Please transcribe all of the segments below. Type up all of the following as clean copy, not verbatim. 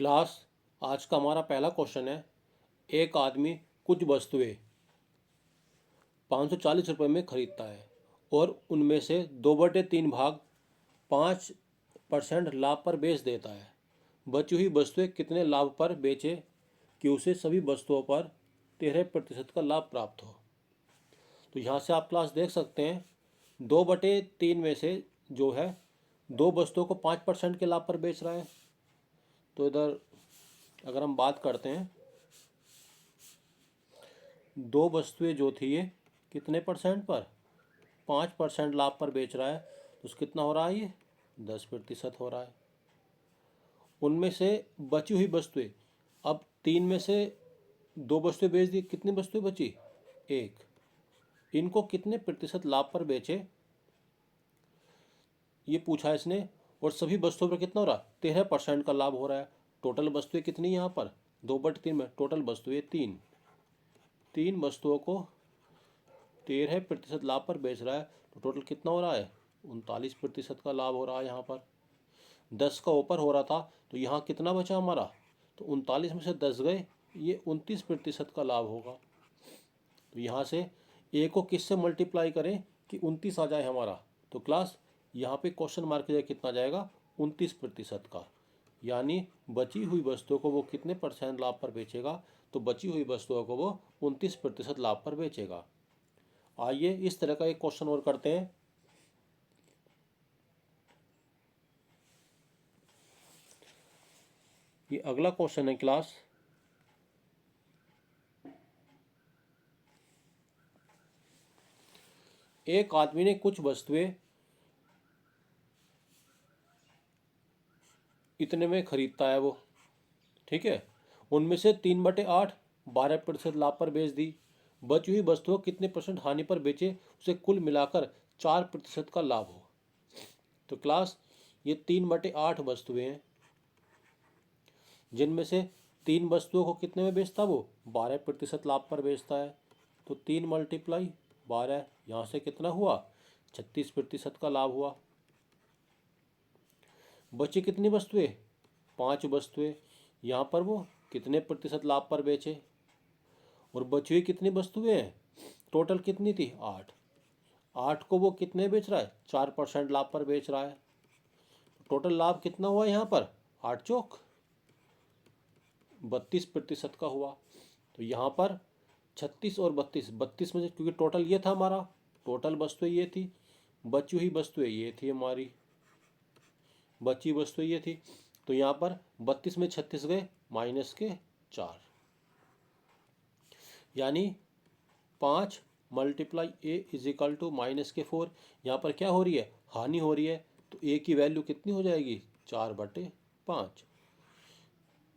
Class, आज का हमारा पहला क्वेश्चन है। एक आदमी कुछ वस्तुएं 540 रुपये में खरीदता है और उनमें से 2/3 भाग 5% लाभ पर बेच देता है। बची हुई वस्तुएं कितने लाभ पर बेचे कि उसे सभी वस्तुओं पर 13% का लाभ प्राप्त हो। तो यहाँ से आप क्लास देख सकते हैं 2/3 में से जो है 2 वस्तुओं को 5% के लाभ पर बेच रहा है। तो इधर अगर हम बात करते हैं, 2 वस्तुएं जो थी ये कितने परसेंट पर, 5% लाभ पर बेच रहा है, तो उसका कितना हो रहा है, ये 10% हो रहा है। उनमें से बची हुई वस्तुएं, अब 3 में से 2 वस्तुएं बेच दी, कितनी वस्तुएं बची, 1। इनको कितने प्रतिशत लाभ पर बेचे ये पूछा है इसने, और सभी वस्तुओं पर कितना हो रहा है, 13% का लाभ हो रहा है। टोटल वस्तुएं कितनी यहाँ पर, 2/3 में टोटल वस्तुएं 3 वस्तुओं को 13% लाभ पर बेच रहा है, तो टोटल कितना हो रहा है, 39% का लाभ हो रहा है। यहाँ पर 10 का ऊपर हो रहा था, तो यहाँ कितना बचा हमारा, तो 39 में से 10 गए, ये 29% का लाभ होगा। तो यहाँ से ए को किससे मल्टीप्लाई करें कि 29 आ जाए हमारा, तो क्लास यहाँ पे क्वेश्चन मार्क की जगह कितना जाएगा, 29% का। यानी बची हुई वस्तुओं को वो कितने परसेंट लाभ पर बेचेगा, तो बची हुई वस्तुओं को वो 29% लाभ पर बेचेगा। आइए इस तरह का एक क्वेश्चन और करते हैं। ये अगला क्वेश्चन है क्लास, एक आदमी ने कुछ वस्तुएं इतने में खरीदता है वो, ठीक है, उनमें से 3/8 12% लाभ पर बेच दी। बची हुई वस्तुओं कितने परसेंट हानि पर बेचे, उसे कुल मिलाकर 4% का लाभ हो। तो क्लास ये 3/8 वस्तुएं हैं, जिनमें से 3 वस्तुओं को कितने में बेचता, वो 12% लाभ पर बेचता है। तो 3 × 12, यहाँ से कितना हुआ, 36% का लाभ हुआ। बची कितनी वस्तुएं, 5 वस्तुएं, यहाँ पर वो कितने प्रतिशत लाभ पर बेचे, और बची हुई कितनी वस्तुएं हैं, टोटल कितनी थी, 8 को वो कितने बेच रहा है, 4% लाभ पर बेच रहा है। टोटल लाभ कितना हुआ यहाँ पर, 8 चौक 32% का हुआ। तो यहाँ पर 36 और 32 में से, क्योंकि टोटल ये था हमारा, टोटल वस्तुएं ये थी, बची हुई वस्तुएं ये थी हमारी, बची वस्तुएं ये थी, तो यहाँ पर 32 में 36 गए, -4, यानी 5 × A = -4। यहाँ पर क्या हो रही है, हानि हो रही है, तो A की वैल्यू कितनी हो जाएगी, 4/5,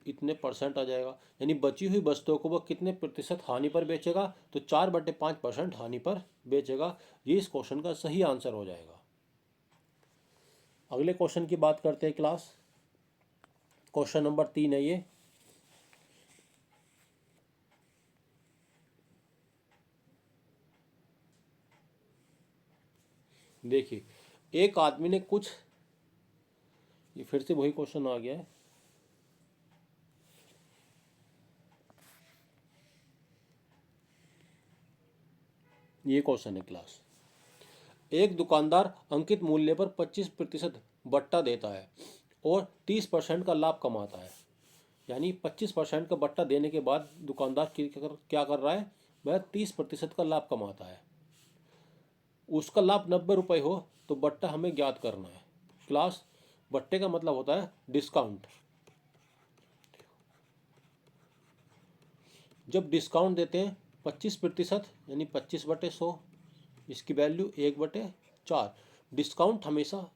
इतने परसेंट आ जाएगा। यानी बची हुई वस्तुओं को वो कितने प्रतिशत हानि पर बेचेगा, तो 4/5% हानि पर बेचेगा। ये इस क्वेश्चन का सही आंसर हो जाएगा। अगले क्वेश्चन की बात करते हैं क्लास, क्वेश्चन नंबर 3 है ये। देखिए, एक आदमी ने कुछ, ये फिर से वही क्वेश्चन आ गया है। ये क्वेश्चन है क्लास, एक दुकानदार अंकित मूल्य पर 25% बट्टा देता है और 30% का लाभ कमाता है। यानी 25% का बट्टा देने के बाद दुकानदार क्या कर रहा है, वह 30% का लाभ कमाता है। उसका लाभ 90 रुपये हो तो बट्टा हमें ज्ञात करना है। क्लास, बट्टे का मतलब होता है डिस्काउंट। जब डिस्काउंट देते हैं 25%, यानी 25/100, इसकी वैल्यू 1/4। डिस्काउंट हमेशा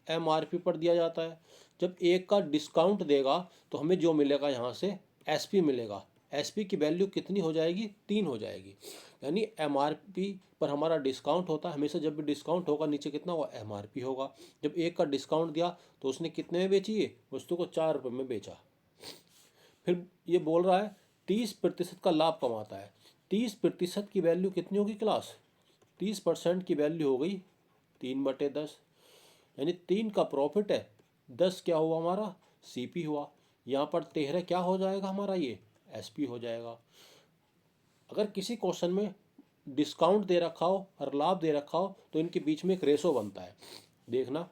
MRP पर दिया जाता है। जब 1 का डिस्काउंट देगा तो हमें जो मिलेगा यहाँ से SP मिलेगा। SP की वैल्यू कितनी हो जाएगी, 3 हो जाएगी। यानी MRP पर हमारा डिस्काउंट होता है, हमेशा जब भी डिस्काउंट होगा नीचे कितना होगा, MRP होगा। जब 1 का डिस्काउंट दिया तो उसने कितने में बेची, है वस्तु को 4 रुपये में बेचा। फिर ये बोल रहा है 30% का लाभ कमाता है। 30% की वैल्यू कितनी होगी क्लास, 30% की वैल्यू हो गई 3/10, यानी 3 का प्रॉफिट है, 10 क्या हुआ हमारा, CP हुआ। यहाँ पर 13 क्या हो जाएगा हमारा, ये SP हो जाएगा। अगर किसी क्वेश्चन में डिस्काउंट दे रखा हो और लाभ दे रखा हो तो इनके बीच में एक रेशो बनता है, देखना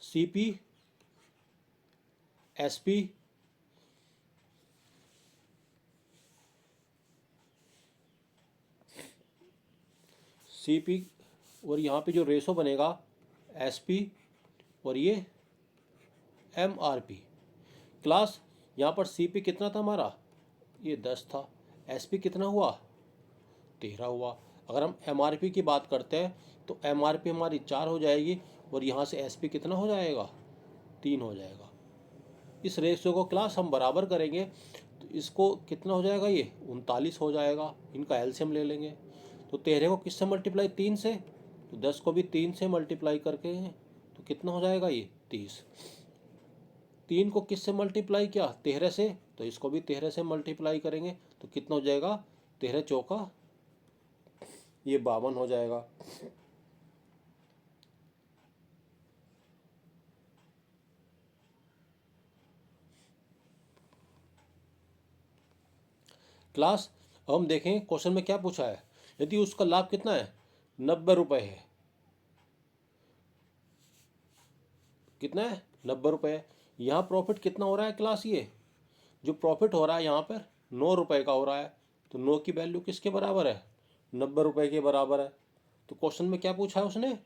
CP SP CP और यहाँ पे जो रेशो बनेगा SP और ये MRP। क्लास यहाँ पर CP कितना था हमारा, ये 10 था, SP कितना हुआ, 13 हुआ। अगर हम MRP की बात करते हैं तो MRP हमारी 4 हो जाएगी और यहाँ से SP कितना हो जाएगा, 3 हो जाएगा। इस रेशियो को क्लास हम बराबर करेंगे तो इसको कितना हो जाएगा, ये 39 हो जाएगा। इनका एलसीएम ले लेंगे तो 13 को किससे मल्टीप्लाई, 3 से, तो 10 को भी 3 से मल्टीप्लाई करके तो कितना हो जाएगा, ये 30। 3 को किससे मल्टीप्लाई किया, 13 से, तो इसको भी 13 से मल्टीप्लाई करेंगे तो कितना हो जाएगा, 13 चौका ये 52 हो जाएगा। क्लास अब हम देखें क्वेश्चन में क्या पूछा है। यदि उसका लाभ कितना है, 90 रुपये है, कितना है, 90 रुपये। यहाँ प्रॉफिट कितना हो रहा है क्लास, ये जो प्रॉफिट हो रहा है यहाँ पर 9 रुपये का हो रहा है, तो 9 की वैल्यू किसके बराबर है, 90 रुपये के बराबर है। तो क्वेश्चन में क्या पूछा है उसने,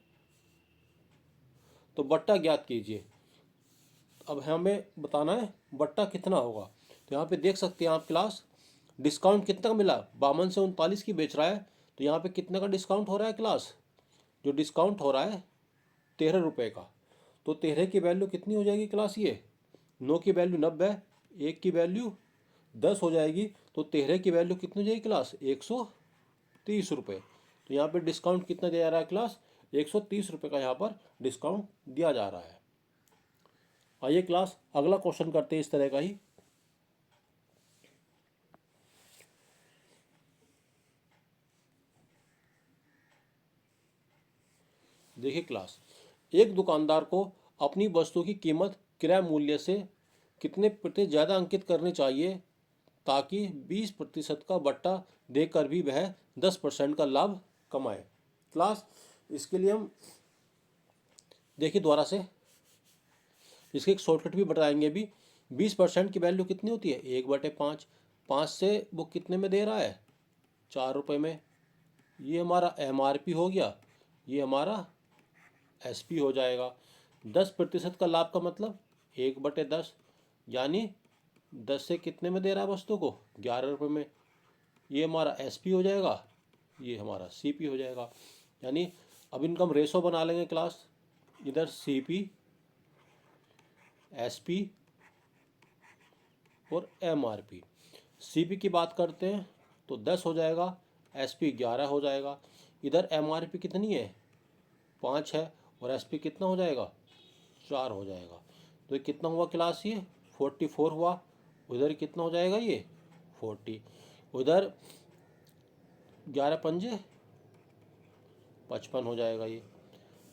तो बट्टा ज्ञात कीजिए। अब हमें बताना है बट्टा कितना होगा। तो यहाँ पे देख सकते हैं आप क्लास, डिस्काउंट कितना का मिला, 52 से 39 की बेच रहा है, तो यहाँ पे कितने का डिस्काउंट हो रहा है क्लास, जो डिस्काउंट हो रहा है 13 रुपये का। तो 13 की वैल्यू कितनी हो जाएगी क्लास, ये 9 की वैल्यू 90, 1 की वैल्यू 10 हो जाएगी, तो 13 की वैल्यू कितनी हो जाएगी क्लास, 130 रुपये। तो यहाँ पे डिस्काउंट कितना दिया जा रहा है क्लास, 130 रुपये का यहाँ पर डिस्काउंट दिया जा रहा है। आइए क्लास अगला क्वेश्चन करते हैं इस तरह का ही। देखिए क्लास, एक दुकानदार को अपनी वस्तु की कीमत क्रय मूल्य से कितने प्रतिशत ज़्यादा अंकित करनी चाहिए ताकि 20% का बट्टा देकर भी वह 10% का लाभ कमाए। क्लास इसके लिए हम देखिए दोबारा से इसके एक शॉर्टकट भी बताएंगे भी। 20% की वैल्यू कितनी होती है, 1/5। 5 से वो कितने में दे रहा है, 4 रुपये में। ये हमारा MRP हो गया, ये हमारा SP हो जाएगा। 10% का लाभ का मतलब 1/10, यानी 10 से कितने में दे रहा है वस्तु को, 11 रुपये में। ये हमारा SP हो जाएगा, ये हमारा CP हो जाएगा। यानी अब इनका हम रेशो बना लेंगे क्लास, इधर CP SP और MRP। CP की बात करते हैं तो 10 हो जाएगा, SP 11 हो जाएगा। इधर MRP कितनी है, 5 है, और SP कितना हो जाएगा, 4 हो जाएगा। तो ये कितना हुआ क्लास, ये 44 हुआ। उधर कितना हो जाएगा, ये 40। उधर 11 पंजे 55 हो जाएगा। ये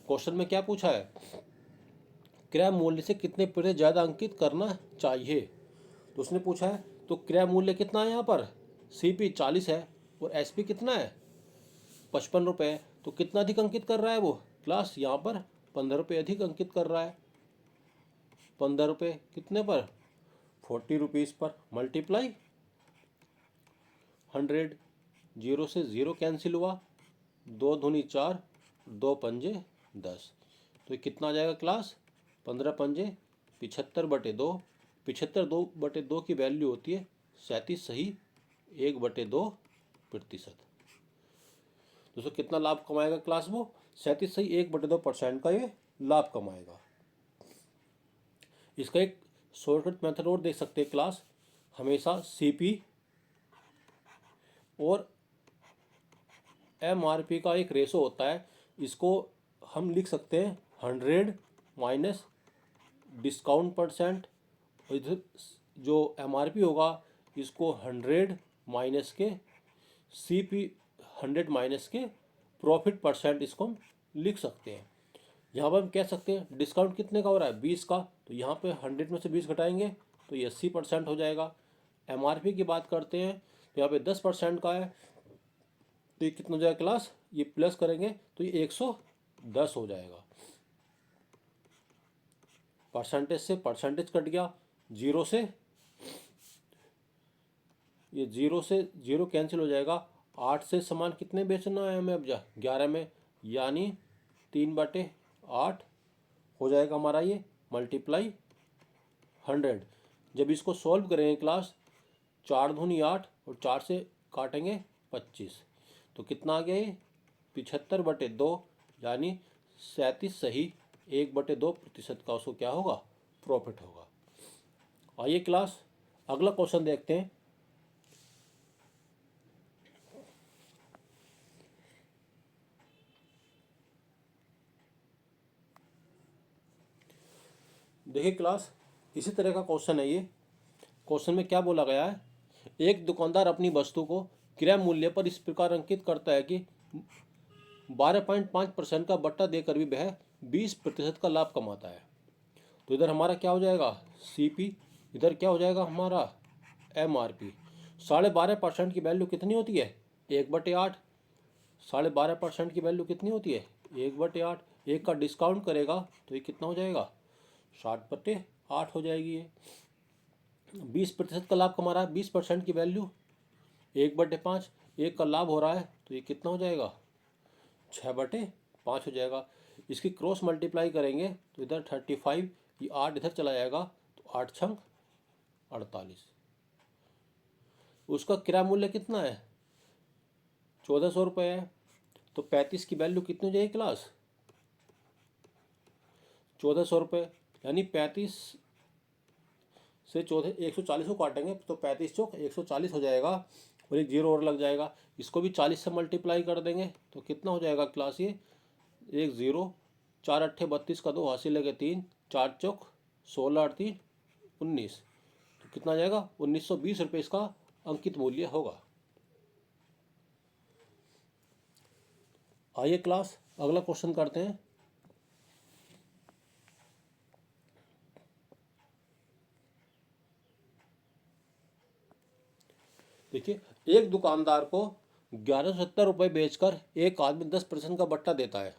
क्वेश्चन में क्या पूछा है, क्रय मूल्य से कितने प्रतिशत ज़्यादा अंकित करना चाहिए। तो उसने पूछा है तो क्रय मूल्य कितना है यहाँ पर, CP 40 है और SP कितना है, 55 रुपये। तो कितना अधिक अंकित कर रहा है वो क्लास, यहाँ पर 15 रुपये अधिक अंकित कर रहा है। 15 रुपये कितने पर, 40 रुपीज़ पर, मल्टीप्लाई 100। 0 से 0 कैंसिल हुआ, 2 दूनी 4, 2 पंजे 10। तो ये कितना आ जाएगा क्लास, 15 पंजे 75/2। 75/2 की वैल्यू होती है 37 सही 1/2%। दोस्तों कितना लाभ कमाएगा क्लास, वो 37 सही 1/2% का ये लाभ कमाएगा। इसका एक शॉर्टकट मेथड और देख सकते हैं क्लास, हमेशा CP और MRP का एक रेशो होता है। इसको हम लिख सकते हैं 100 माइनस डिस्काउंट %, और इधर जो MRP होगा इसको 100 माइनस के CP 100 माइनस के प्रॉफिट %, इसको हम लिख सकते हैं। यहाँ पर हम कह सकते हैं डिस्काउंट कितने का हो रहा है, 20 का, तो यहाँ पे 100 में से 20 घटाएंगे तो ये 80% हो जाएगा। MRP की बात करते हैं तो यहाँ पे 10% का है, तो ये कितना हो जाएगा क्लास, ये प्लस करेंगे तो ये 110 हो जाएगा। परसेंटेज से परसेंटेज कट गया, जीरो से ये जीरो कैंसिल हो जाएगा। 8 से समान कितने बेचना है हमें अब 11 में, यानी 3/8 हो जाएगा हमारा ये, मल्टीप्लाई 100। जब इसको सॉल्व करेंगे क्लास, 4 दूनी 8 और 4 से काटेंगे 25, तो कितना आ गया ये 75/2, यानी 37 सही 1/2% का उसको क्या होगा, प्रॉफिट होगा। आइए क्लास अगला क्वेश्चन देखते हैं। देखिए क्लास, इसी तरह का क्वेश्चन है ये। क्वेश्चन में क्या बोला गया है, एक दुकानदार अपनी वस्तु को क्रय मूल्य पर इस प्रकार अंकित करता है कि 12.5% का बट्टा देकर भी वह 20% का लाभ कमाता है। तो इधर हमारा क्या हो जाएगा, CP, इधर क्या हो जाएगा हमारा MRP। 12.5% की वैल्यू कितनी होती है, 1/8। 12.5% की वैल्यू कितनी होती है, 1/8। एक का डिस्काउंट करेगा तो ये कितना हो जाएगा, 60/8 हो जाएगी ये। 20% का लाभ कमा रहा है, 20% की वैल्यू 1/5, एक का लाभ हो रहा है तो ये कितना हो जाएगा, 6/5 हो जाएगा। इसकी क्रॉस मल्टीप्लाई करेंगे तो इधर 35, ये 8 इधर चला जाएगा तो 8 छंग 48। उसका किराया मूल्य कितना है, 1400 रुपये है, तो 35 की वैल्यू कितनी हो जाएगी क्लास, 1400 रुपये, यानी 35 से 140 को काटेंगे तो 35 चौक 140 हो जाएगा, और एक जीरो और लग जाएगा। इसको भी 40 से मल्टीप्लाई कर देंगे तो कितना हो जाएगा क्लास, ये एक जीरो, 4 अट्ठे 32 का 2 हासिल लगे 3, 4 चौक 16 8 3 19, तो कितना आ जाएगा 1920 रुपये इसका अंकित मूल्य होगा। आइए क्लास अगला क्वेश्चन करते हैं। देखिए, एक दुकानदार को 1170 रुपये बेचकर एक आदमी 10% का बट्टा देता है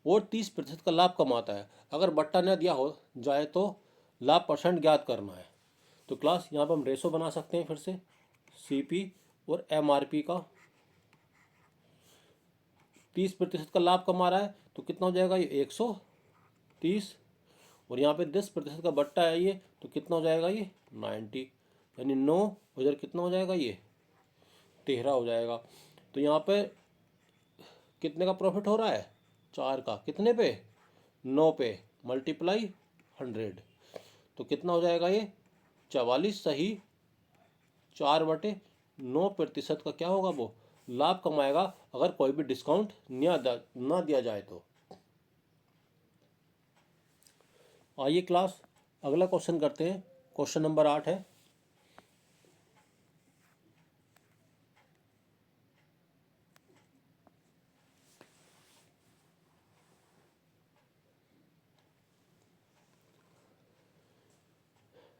और 30% का लाभ कमाता है। अगर बट्टा न दिया हो जाए तो लाभ परसेंट ज्ञात करना है। तो क्लास यहाँ पर हम रेशो बना सकते हैं फिर से, CP और MRP का। 30% का लाभ कमा रहा है तो कितना हो जाएगा, ये 130, और यहाँ पे 10% का बट्टा है ये, तो कितना हो जाएगा ये 90, यानी 9, इधर कितना हो जाएगा ये 13 हो जाएगा। तो यहाँ पे कितने का प्रॉफिट हो रहा है, 4 का, कितने पे, 9 पे, मल्टीप्लाई 100, तो कितना हो जाएगा ये 44 सही 4/9% का क्या होगा, वो लाभ कमाएगा अगर कोई भी डिस्काउंट ना दिया जाए तो। आइए क्लास अगला क्वेश्चन करते हैं। क्वेश्चन नंबर 8 है,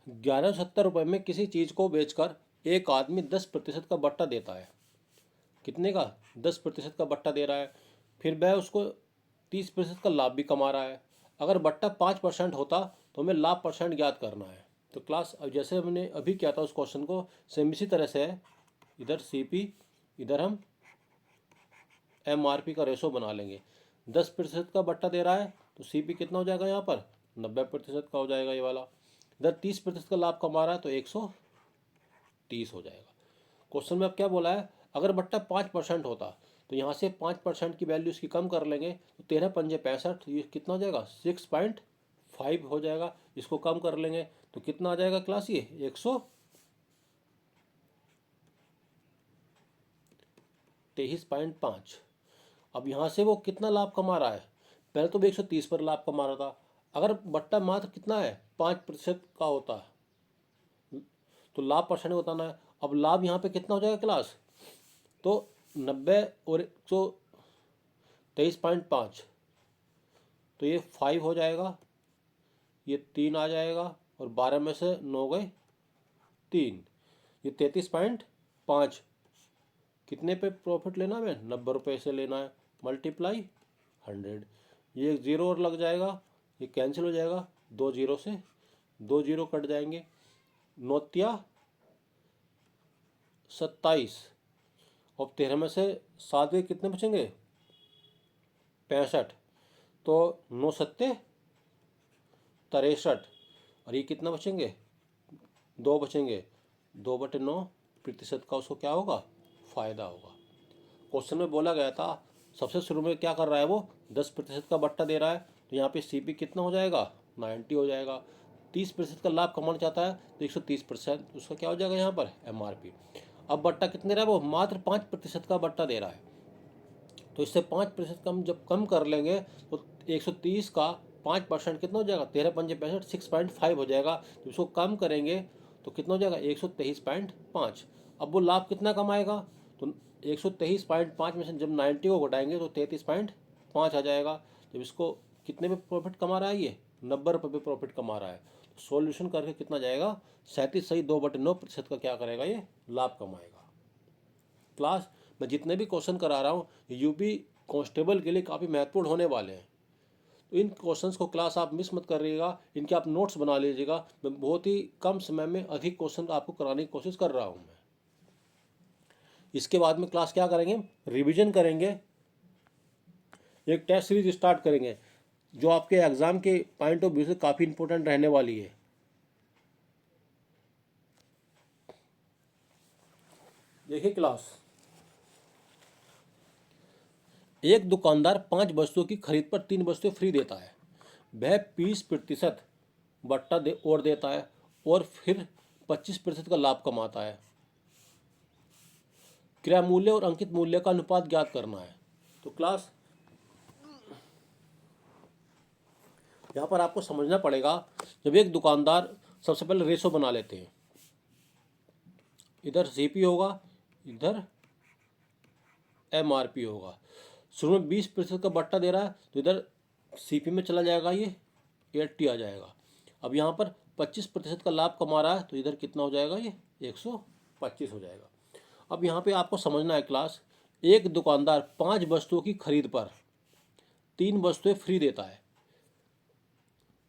₹1170 में किसी चीज को बेचकर एक आदमी 10% का बट्टा देता है। कितने का, 10% का बट्टा दे रहा है, फिर वह उसको 30% का लाभ भी कमा रहा है। अगर बट्टा 5% होता तो हमें लाभ परसेंट ज्ञात करना है। तो क्लास अब जैसे हमने अभी किया था उस क्वेश्चन को, सेम इसी तरह से है। इधर CP, इधर हम MRP का रेशो बना लेंगे। 10% का बट्टा दे रहा है तो CP कितना हो जाएगा, यहाँ पर 90% का हो जाएगा ये वाला। इधर 30% का लाभ कमा रहा है तो 130 हो जाएगा। क्वेश्चन में अब क्या बोला है, अगर बट्टा 5% होता तो यहाँ से 5% की वैल्यू इसकी कम कर लेंगे तो 13 पंजे 65, ये कितना हो जाएगा 6.5 हो जाएगा। इसको कम कर लेंगे तो कितना आ जाएगा क्लास, ये 123.5। अब यहाँ से वो कितना लाभ कमा रहा है, पहले तो वो 130 पर लाभ कमा रहा था। अगर बट्टा मात्र कितना है 5% का होता है तो लाभ परसेंट बताना है। अब लाभ यहाँ पे कितना हो जाएगा क्लास, तो 90 और 123.5, तो ये 5 हो जाएगा, ये 3 आ जाएगा, और 12 में से 9 गए 3, ये 33.5। कितने पे प्रॉफिट लेना है? 90 रुपये से लेना है, मल्टीप्लाई 100। ये एक ज़ीरो और लग जाएगा, ये कैंसिल हो जाएगा, 2 जीरो से 2 जीरो कट जाएंगे, 9 27, और 13 में से 7 के कितने बचेंगे? 65। तो 9 सत्ते 63, और ये कितना बचेंगे? 2 बचेंगे, 2/9% का उसको क्या होगा? फ़ायदा होगा। क्वेश्चन में बोला गया था सबसे शुरू में क्या कर रहा है वो? 10% का बट्टा दे रहा है, तो यहाँ पे CP कितना हो जाएगा? 90 हो जाएगा। 30% का लाभ कमाना चाहता है तो 130% उसका क्या हो जाएगा यहाँ पर? MRP। अब बट्टा कितने रहा है वो? मात्र 5% का बट्टा दे रहा है, तो इससे 5% कम जब कम कर लेंगे तो 130 का 5% कितना हो जाएगा? 13 पंजे 65, 6.5 हो जाएगा। जब इसको कम करेंगे तो कितना हो जाएगा? 123.5। अब वो लाभ कितना कमाएगा? तो 123.5 में से जब 90 को घटाएंगे तो 33.5 आ जाएगा। जब इसको कितने पे प्रॉफिट कमा रहा है? ये 90 रुपये पे प्रॉफिट कमा रहा है। सॉल्यूशन करके कितना जाएगा? 37 सही 2/9% का क्या करेगा? ये लाभ कमाएगा। क्लास मैं जितने भी क्वेश्चन करा रहा हूँ यूपी कांस्टेबल के लिए काफ़ी महत्वपूर्ण होने वाले हैं, तो इन क्वेश्चंस को क्लास आप मिस मत करिएगा, इनके आप नोट्स बना लीजिएगा। मैं बहुत ही कम समय में अधिक क्वेश्चन आपको कराने की कोशिश कर रहा हूँ मैं। इसके बाद में क्लास क्या करेंगे? रिवीजन करेंगे, एक टेस्ट सीरीज स्टार्ट करेंगे जो आपके एग्ज़ाम के पॉइंट ऑफ व्यू से काफ़ी इंपॉर्टेंट रहने वाली है। देखिए क्लास, एक दुकानदार 5 वस्तुओं की खरीद पर 3 वस्तुएं फ्री देता है। वह 20% बट्टा और देता है और फिर 25% का लाभ कमाता है। क्रय मूल्य और अंकित मूल्य का अनुपात ज्ञात करना है। तो क्लास यहाँ पर आपको समझना पड़ेगा, जब एक दुकानदार, सबसे पहले रेशो बना लेते हैं, इधर CP होगा, इधर MRP होगा। शुरू में 20% का बट्टा दे रहा है तो इधर CP में चला जाएगा, ये 80 आ जाएगा। अब यहाँ पर 25% का लाभ कमा रहा है तो इधर कितना हो जाएगा? ये 125 हो जाएगा। अब यहाँ पे आपको समझना है क्लास, एक दुकानदार 5 वस्तुओं की खरीद पर 3 वस्तुएं फ्री देता है।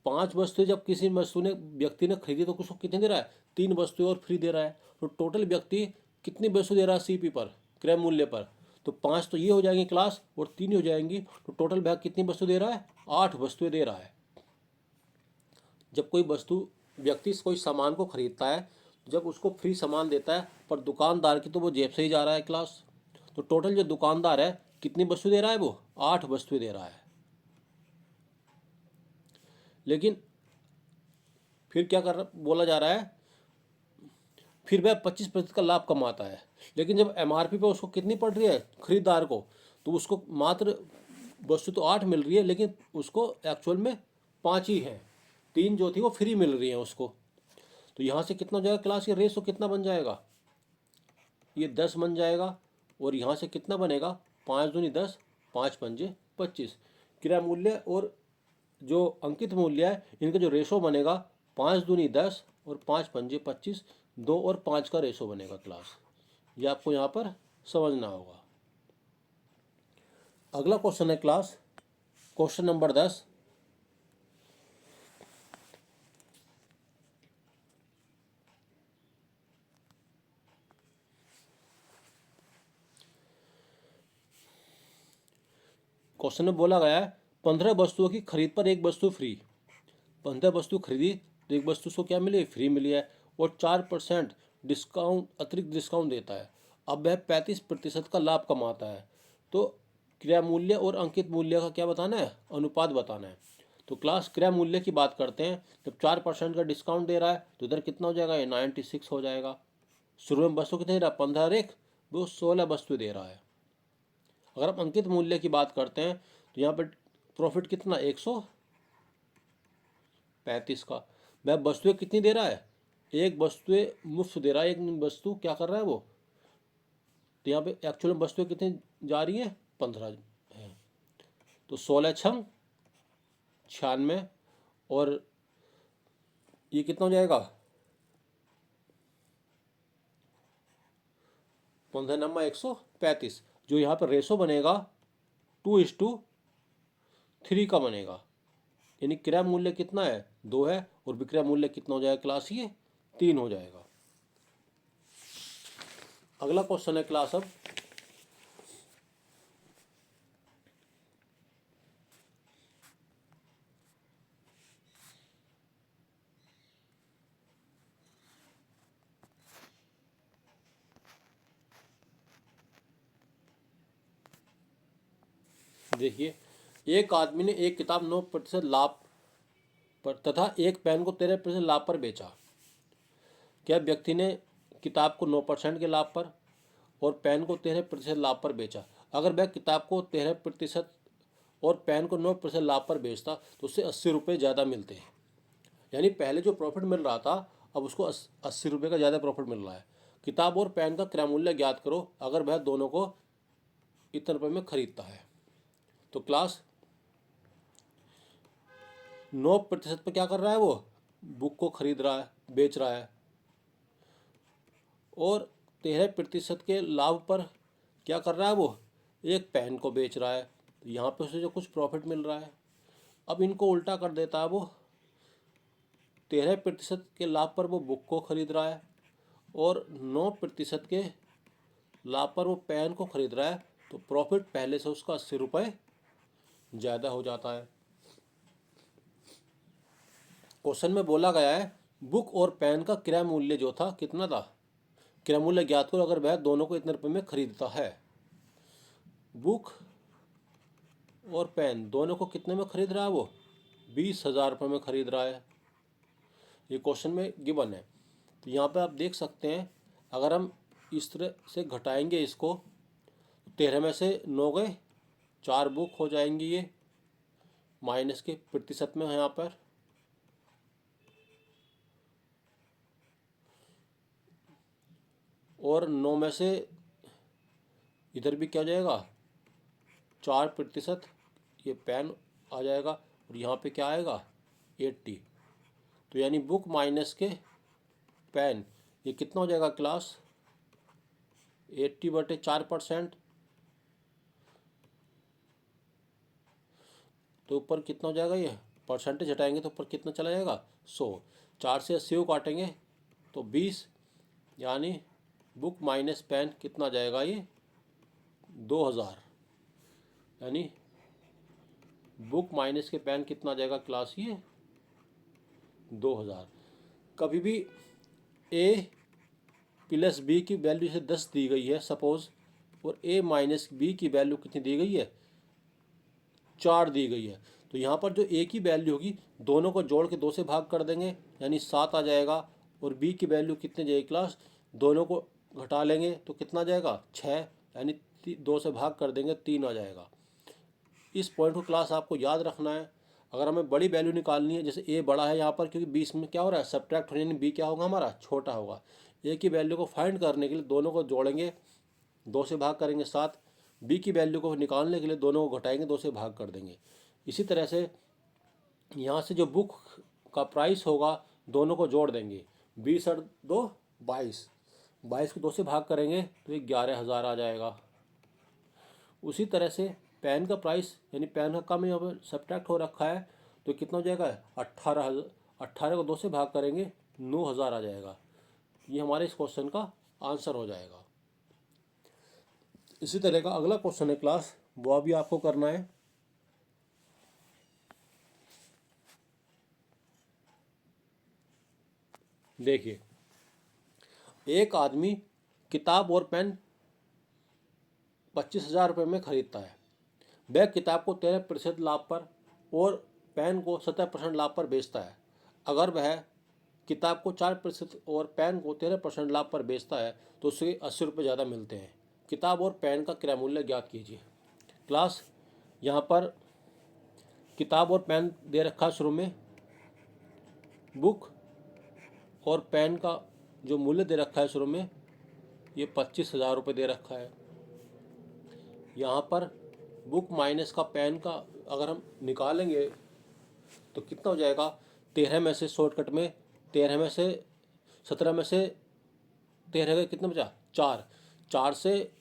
5 वस्तुएं जब किसी व्यक्ति ने खरीदी तो उसको कितने दे रहा है? 3 वस्तुएं और फ्री दे रहा है। तो टोटल व्यक्ति कितनी वस्तु दे रहा है CP पर, क्रय मूल्य पर? तो 5 तो ये हो जाएंगी क्लास और 3 हो जाएंगी, तो टोटल बैग कितनी वस्तु दे रहा है? 8 वस्तुएं दे रहा है। जब कोई व्यक्ति कोई सामान को खरीदता है, जब उसको फ्री सामान देता है, पर दुकानदार की तो वो जेब से ही जा रहा है क्लास। तो टोटल जो दुकानदार है कितनी वस्तु दे रहा है? वो 8 वस्तुएं दे रहा है। लेकिन फिर क्या बोला जा रहा है? फिर वह 25% का लाभ कमाता है। लेकिन जब MRP पे उसको कितनी पड़ रही है खरीदार को, तो उसको मात्र वस्तु तो 8 मिल रही है, लेकिन उसको एक्चुअल में 5 ही है, 3 जो थी वो फ्री मिल रही है उसको। तो यहाँ से कितना हो जाएगा क्लास? ये रेशो कितना बन जाएगा? ये 10 बन जाएगा, और यहाँ से कितना बनेगा? 5 दूनी 10, 5 पंजे 25। क्रय मूल्य और जो अंकित मूल्य है इनका जो रेशो बनेगा, 5 दूनी 10 और 5 पंजे 25, 2 और 5 का रेशो बनेगा क्लास। ये आपको यहाँ पर समझना होगा। अगला क्वेश्चन है क्लास, क्वेश्चन नंबर 10। क्वेश्चन में बोला गया है 15 वस्तुओं की खरीद पर एक वस्तु फ्री। 15 वस्तु खरीदी तो एक वस्तु को क्या मिली? फ्री मिली है, और 4% डिस्काउंट, अतिरिक्त डिस्काउंट देता है। अब वह 35% का लाभ कमाता है। तो क्रय मूल्य और अंकित मूल्य का क्या बताना है? अनुपात बताना है। तो क्लास क्रय मूल्य की बात करते हैं, जब 4% का डिस्काउंट दे रहा है तो इधर कितना हो जाएगा? ये 96 हो जाएगा। शुरू में वस्तु कितनी दे रहा है? 15 और 1 वो 16 वस्तु दे रहा है। अगर आप अंकित मूल्य की बात करते हैं तो यहाँ पर प्रॉफिट कितना? 135 का। वह वस्तुएं कितनी दे रहा है? एक वस्तुएं मुफ्त दे रहा है। एक वस्तु क्या कर रहा है वो? तो यहाँ पे एक्चुअल वस्तुएं कितनी जा रही हैं? 15 है। तो 16 छंग 96 और ये कितना हो जाएगा 135, जो यहाँ पर रेशो बनेगा 2:3 का बनेगा। यानी क्रय मूल्य कितना है 2 है और विक्रय मूल्य कितना हो जाएगा क्लास ये 3 हो जाएगा। अगला क्वेश्चन है क्लास अब देखिए, एक आदमी ने एक किताब 9% लाभ पर तथा एक पेन को 13% लाभ पर बेचा। क्या व्यक्ति ने किताब को 9% के लाभ पर और पेन को 13% लाभ पर बेचा? अगर वह किताब को 13% और पेन को 9% लाभ पर बेचता तो उससे 80 रुपये ज़्यादा मिलते हैं। यानी पहले जो प्रॉफिट मिल रहा था अब उसको 80 रुपये का ज़्यादा प्रॉफिट मिल रहा है। किताब और पेन का क्रय मूल्य ज्ञात करो अगर वह दोनों को इतने रुपये में खरीदता है। तो क्लास 9% पर क्या कर रहा है वो बुक को खरीद रहा है, बेच रहा है, और 13% के लाभ पर क्या कर रहा है वो एक पेन को बेच रहा है। तो यहाँ पे उसे जो कुछ प्रॉफिट मिल रहा है, अब इनको उल्टा कर देता है वो 13% के लाभ पर वो बुक को खरीद रहा है और 9% के लाभ पर वो पेन को खरीद रहा है, तो प्रॉफिट पहले से उसका 80 रुपये ज़्यादा हो जाता है। क्वेश्चन में बोला गया है बुक और पेन का क्रय मूल्य जो था कितना था, क्रय मूल्य ज्ञात करो अगर वह दोनों को इतने रुपये में खरीदता है। बुक और पेन दोनों को कितने में खरीद रहा है वो 20,000 रुपये में खरीद रहा है। ये क्वेश्चन में गिवन है। तो यहाँ पे आप देख सकते हैं अगर हम इस तरह से घटाएंगे इसको 13 में से 9 गए 4 बुक हो जाएंगी, ये माइनस के प्रतिशत में है यहाँ पर, और 9 में से इधर भी क्या हो जाएगा 4%, ये पेन आ जाएगा और यहाँ पे क्या आएगा 80। तो यानी बुक माइनस के पेन ये कितना हो जाएगा क्लास 80/4%। तो ऊपर कितना हो जाएगा, ये परसेंटेज हटाएंगे तो ऊपर कितना चला जाएगा 100। 4 से 80 को काटेंगे तो 20, यानी बुक माइनस पेन कितना जाएगा ये 2000। यानी बुक माइनस के पेन कितना जाएगा क्लास ये 2000। कभी भी ए प्लस बी की वैल्यू से 10 दी गई है सपोज, और ए माइनस बी की वैल्यू कितनी दी गई है 4 दी गई है। तो यहाँ पर जो ए की वैल्यू होगी दोनों को जोड़ के 2 से भाग कर देंगे यानी 7 आ जाएगा, और बी की वैल्यू कितनी जाएगी क्लास दोनों को घटा लेंगे तो कितना जाएगा 6, यानी 2 से भाग कर देंगे 3 आ जाएगा। इस पॉइंट को क्लास आपको याद रखना है। अगर हमें बड़ी वैल्यू निकालनी है, जैसे ए बड़ा है यहाँ पर क्योंकि 20 में क्या हो रहा है सब्ट्रैक्ट होने, यानी बी क्या होगा हमारा छोटा होगा। ए की वैल्यू को फाइंड करने के लिए दोनों को जोड़ेंगे 2 से भाग करेंगे 7, बी की वैल्यू को निकालने के लिए दोनों को घटाएंगे 2 से भाग कर देंगे। इसी तरह से यहाँ से जो बुक का प्राइस होगा दोनों को जोड़ देंगे 20 और 2 22, 22 को 2 से भाग करेंगे तो ये 11,000 आ जाएगा। उसी तरह से पेन का प्राइस यानी पेन का कम यहाँ पर सब्ट्रैक्ट हो रखा है तो कितना हो जाएगा 18,000, 18 को 2 से भाग करेंगे 9,000 आ जाएगा। ये हमारे इस क्वेश्चन का आंसर हो जाएगा। इसी तरह का अगला क्वेश्चन है क्लास, वो भी आपको करना है। देखिए, एक आदमी किताब और पेन 25,000 रुपये में खरीदता है। वह किताब को 13% लाभ पर और पेन को 17% लाभ पर बेचता है। अगर वह किताब को 4% और पेन को 13% लाभ पर बेचता है तो उसे 80 रुपये ज़्यादा मिलते हैं। किताब और पेन का क्रय मूल्य ज्ञात कीजिए। क्लास यहाँ पर किताब और पेन दे रखा है शुरू में, बुक और पेन का जो मूल्य दे रखा है शुरू में ये 25,000 रुपये दे रखा है। यहाँ पर बुक माइनस का पेन का अगर हम निकालेंगे तो कितना हो जाएगा, 13 में से शॉर्टकट में 13 में से 17 में से 13 का कितना बचा, 4, 4 से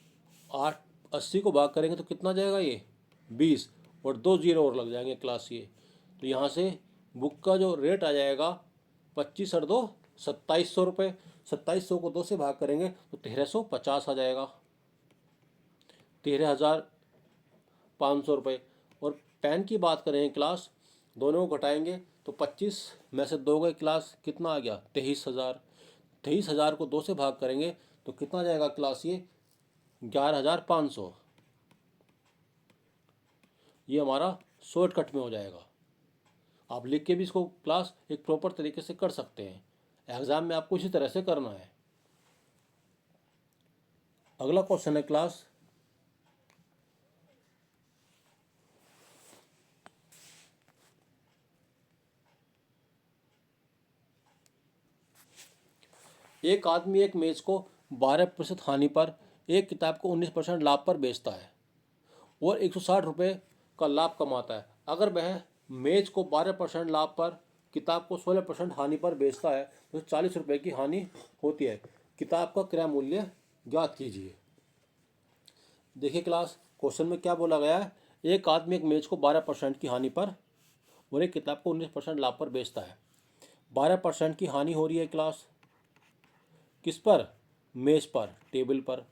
8 80 को भाग करेंगे तो कितना जाएगा ये 20, और 2 जीरो और लग जाएंगे क्लास ये। तो यहाँ से बुक का जो रेट आ जाएगा 25 और 2 2700 रुपये। 2700 को 2 से भाग करेंगे तो 1350 आ जाएगा, 13,500 रुपये। और पेन की बात करें क्लास, दोनों को घटाएंगे तो 25 में से 2 गए क्लास, कितना आ गया 23,000। 23,000 को 2 से भाग करेंगे तो कितना जाएगा क्लास ये 11,500। ये हमारा शॉर्टकट में हो जाएगा। आप लिख के भी इसको क्लास एक प्रॉपर तरीके से कर सकते हैं, एग्जाम में आपको इसी तरह से करना है। अगला क्वेश्चन है क्लास, एक आदमी एक मेज को 12% हानि पर, एक किताब को 19% लाभ पर बेचता है और 160 रुपये का लाभ कमाता है। अगर वह मेज को 12% लाभ पर, किताब को 16% हानि पर बेचता है तो 40 रुपये की हानि होती है। किताब का क्रय मूल्य ज्ञात कीजिए। देखिए क्लास, क्वेश्चन में क्या बोला गया है, एक आदमी एक मेज को 12% की हानि पर और एक किताब को 19% लाभ पर बेचता है। 12% की हानि हो रही है क्लास, किस पर, मेज पर, टेबल पर।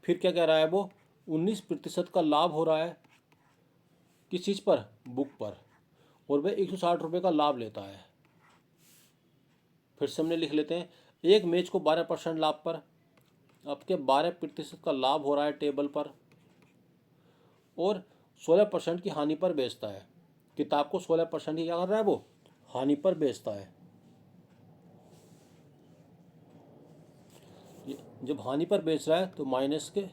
फिर क्या कह रहा है वो, 19% का लाभ हो रहा है किस चीज़ पर, बुक पर, और वह 160 रुपये का लाभ लेता है। फिर से हमने लिख लेते हैं, एक मेज को 12% लाभ पर, आपके 12% का लाभ हो रहा है टेबल पर, और 16% की हानि पर बेचता है। किताब को 16% की क्या कर रहा है वो, हानि पर बेचता है। जब हानि पर बेच रहा है तो माइनस के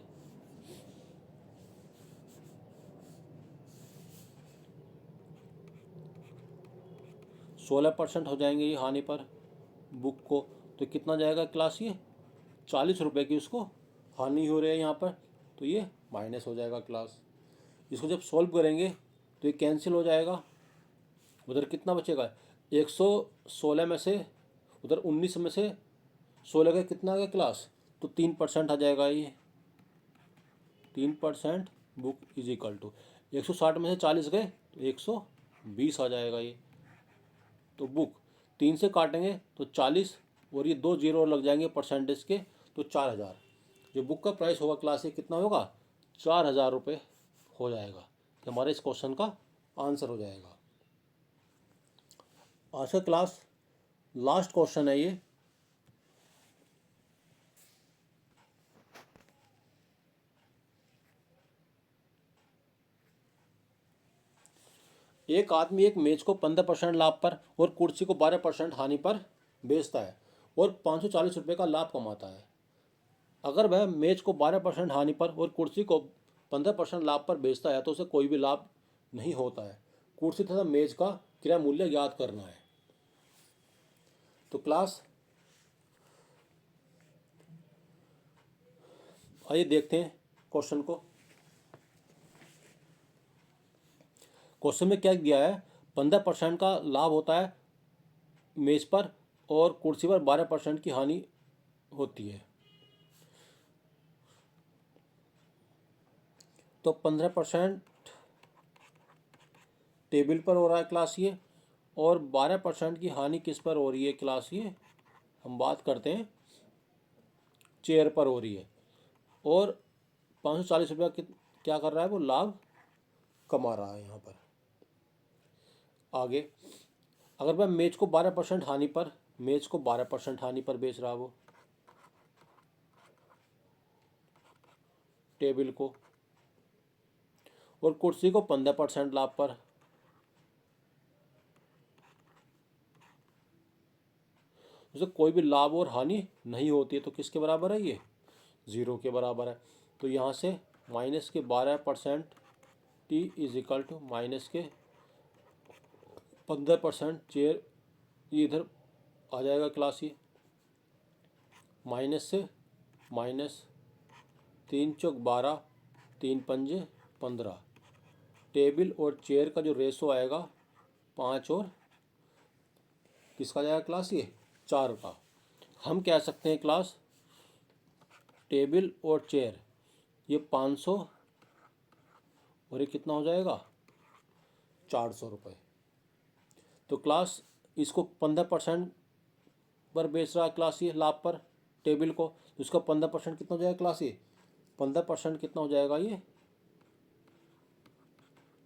16% हो जाएंगे ये हानि पर बुक को, तो कितना जाएगा क्लास ये 40 रुपये की उसको हानि हो रही है यहाँ पर, तो ये माइनस हो जाएगा क्लास। इसको जब सॉल्व करेंगे तो ये कैंसिल हो जाएगा, उधर कितना बचेगा 116 में से, उधर 19 में से 16 का कितना आ गया क्लास, तो 3% आ जाएगा ये, 3% बुक इज इक्वल टू 160 में से 40 गए तो 120 आ जाएगा ये। तो बुक 3 से काटेंगे तो 40 और ये 2 जीरो और लग जाएंगे परसेंटेज के, तो 4,000। जो बुक का प्राइस होगा क्लास ये कितना होगा, 4,000 रुपये हो जाएगा। हमारे इस क्वेश्चन का आंसर हो जाएगा। आज का क्लास लास्ट क्वेश्चन है ये, एक आदमी एक मेज को 15% लाभ पर और कुर्सी को 12% हानि पर बेचता है और 540 रुपये का लाभ कमाता है। अगर वह मेज को 12% हानि पर और कुर्सी को 15% लाभ पर बेचता है तो उसे कोई भी लाभ नहीं होता है। कुर्सी तथा मेज का क्रय मूल्य याद करना है। तो क्लास आइए देखते हैं क्वेश्चन को। क्वेश्चन में क्या दिया है, 15% का लाभ होता है मेज पर और कुर्सी पर 12% की हानि होती है। तो 15% टेबल पर हो रहा है क्लास ये, और 12% की हानि किस पर हो रही है क्लास ये, हम बात करते हैं चेयर पर हो रही है, और 540 रुपया क्या कर रहा है वो, लाभ कमा रहा है यहाँ पर। आगे, अगर वह मेज को 12% हानि पर, मेज को 12% हानि पर बेच रहा है वो, टेबल को, और कुर्सी को 15% लाभ पर, उसे कोई भी लाभ और हानि नहीं होती है, तो किसके बराबर है ये, 0 के बराबर है। तो यहाँ से माइनस के 12% T is equal to minus के 15% चेयर, ये इधर आ जाएगा क्लास ये, माइनस से माइनस 3 चौक 12, 3 पंजे 15, टेबल और चेयर का जो रेशो आएगा 5 और किसका जाएगा क्लास, ये 4 का। हम कह सकते हैं क्लास टेबल और चेयर ये 500 और ये कितना हो जाएगा 400 रुपये। तो क्लास इसको 15% पर बेच रहा है क्लास ये लाभ पर टेबल को, तो इसका 15% कितना हो जाएगा क्लास, ये 15% कितना हो जाएगा, ये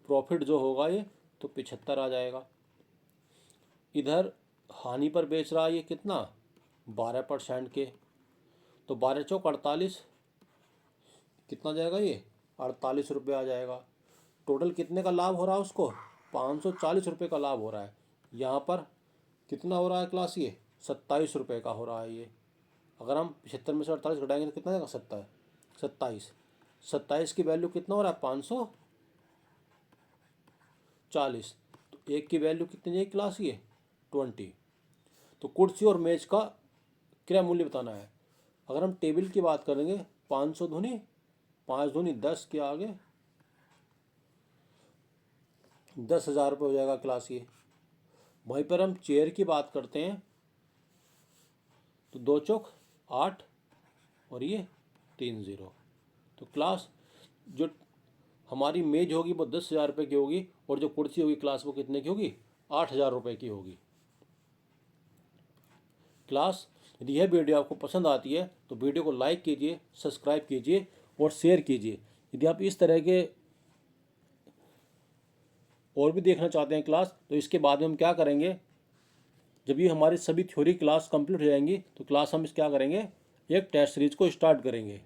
प्रॉफिट जो होगा ये तो 75 आ जाएगा। इधर हानि पर बेच रहा है ये कितना 12% के, तो 12 चौक 48 कितना जाएगा, ये 48 रुपये आ जाएगा। टोटल कितने का लाभ हो रहा है उसको 540 रुपये का लाभ हो रहा है। यहाँ पर कितना हो रहा है क्लास, ये 27 रुपये का हो रहा है ये। अगर हम 75 में से 48 घटाएंगे तो कितना जाएगा 27 की वैल्यू कितना हो रहा है 540। तो एक की वैल्यू कितनी जाएगी क्लास, ये 20। तो कुर्सी और मेज का क्रय मूल्य बताना है। अगर हम टेबल की बात करेंगे 500 दूनी 5 दूनी 10 के आगे 10,000 रुपये हो जाएगा क्लास ये। वहीं पर हम चेयर की बात करते हैं तो 2 चौक 8 और ये 30। तो क्लास जो हमारी मेज होगी वो 10,000 रुपये की होगी और जो कुर्सी होगी क्लास वो कितने की होगी 8,000 रुपये की होगी। क्लास यदि यह वीडियो आपको पसंद आती है तो वीडियो को लाइक कीजिए, सब्सक्राइब कीजिए और शेयर कीजिए। यदि आप इस तरह के और भी देखना चाहते हैं क्लास तो इसके बाद में हम क्या करेंगे, जब ये हमारी सभी थ्योरी क्लास कंप्लीट हो जाएंगी तो क्लास हम इस क्या करेंगे एक टेस्ट सीरीज को स्टार्ट करेंगे।